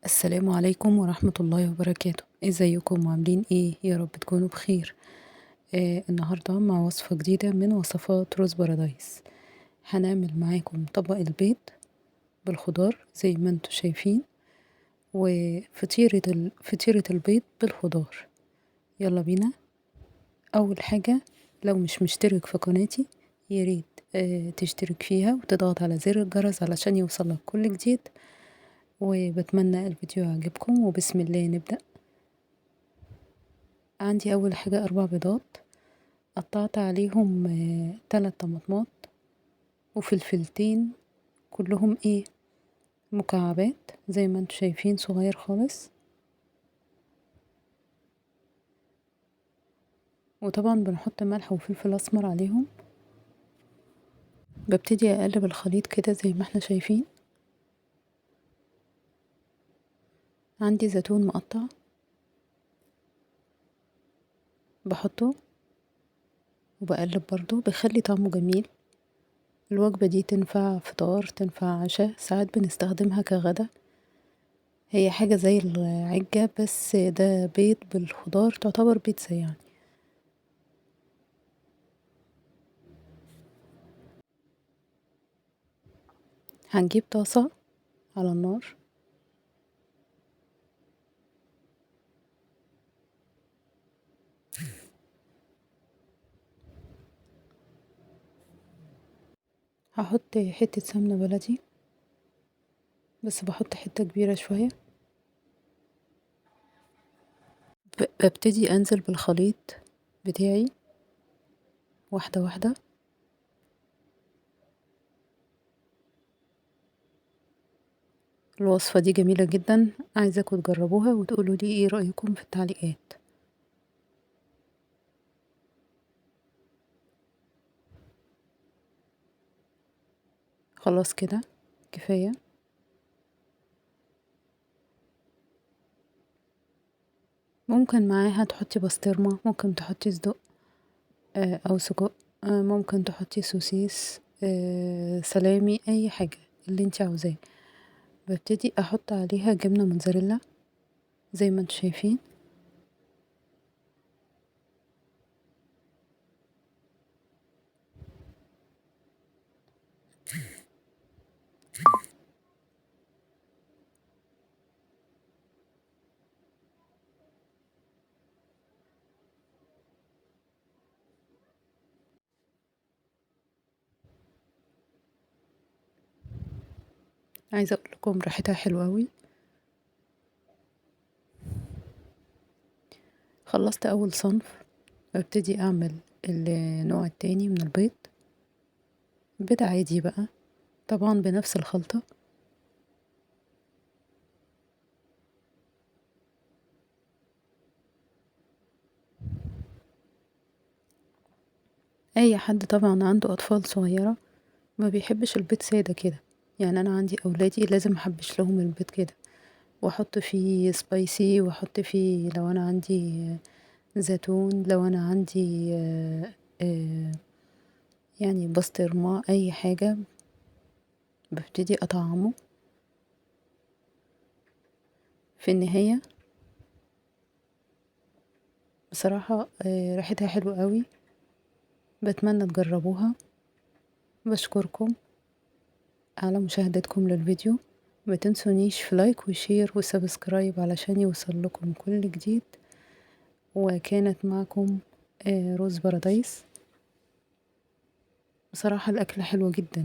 السلام عليكم ورحمة الله وبركاته. ازيكم وعاملين ايه؟ يا رب تكونوا بخير. النهاردة مع وصفة جديدة من وصفات روز بارادايس. هنعمل معاكم طبق البيض بالخضار زي ما انتوا شايفين، فطيرة البيض بالخضار. يلا بينا. اول حاجة، لو مش مشترك في قناتي ياريت تشترك فيها وتضغط على زر الجرس علشان يوصلك كل جديد، وبتمنى الفيديو يعجبكم. وبسم الله نبدأ. عندي اول حاجة 4 بيضات، قطعت عليهم 3 طماطمات وفلفلتين، كلهم مكعبات زي ما انتوا شايفين، صغير خالص. وطبعا بنحط ملح وفلفل اسمر عليهم. ببتدي اقلب الخليط كده زي ما احنا شايفين. عندي زيتون مقطع بحطه وبقلب برضو، بيخلي طعمه جميل. الوجبة دي تنفع فطار، تنفع عشاء، ساعات بنستخدمها كغدا. هي حاجة زي العجة بس ده بيض بالخضار، تعتبر بيتزا يعني. هنجيب طاسة على النار، هحط حتة سمنة بلدي، بس بحط حتة كبيرة شوية. ببتدي انزل بالخليط بتاعي واحدة واحدة. الوصفة دي جميلة جدا، عايزاكم تجربوها وتقولوا لي ايه رأيكم في التعليقات. خلاص كده كفاية. ممكن معاها تحطي بسطرمة، ممكن تحطي صدق او سجق، ممكن تحطي سوسيس، سلامي، اي حاجة اللي انت عاوزاه. ببتدي احط عليها جبنة موتزاريلا زي ما انتوا شايفين. عايزة اقول لكم ريحتها حلوة اوي. خلصت اول صنف، ببتدي اعمل النوع التاني من البيض. بيض عادي بقى، طبعا بنفس الخلطة. اي حد طبعا عنده اطفال صغيرة ما بيحبش البيض سادة كده، يعني انا عندي اولادي لازم احبش لهم البيض كده، واحط فيه سبايسي، واحط فيه لو انا عندي زيتون، لو انا عندي آه، يعني بسطرمة، اي حاجة ببتدي اطعمه. في النهاية بصراحة ريحتها حلوة قوي، بتمنى تجربوها. بشكركم على مشاهدتكم للفيديو. ما تنسونيش في لايك وشير وسبسكرايب علشان يوصل لكم كل جديد. وكانت معكم روز بارادايس. بصراحة الأكلة حلوة جدا.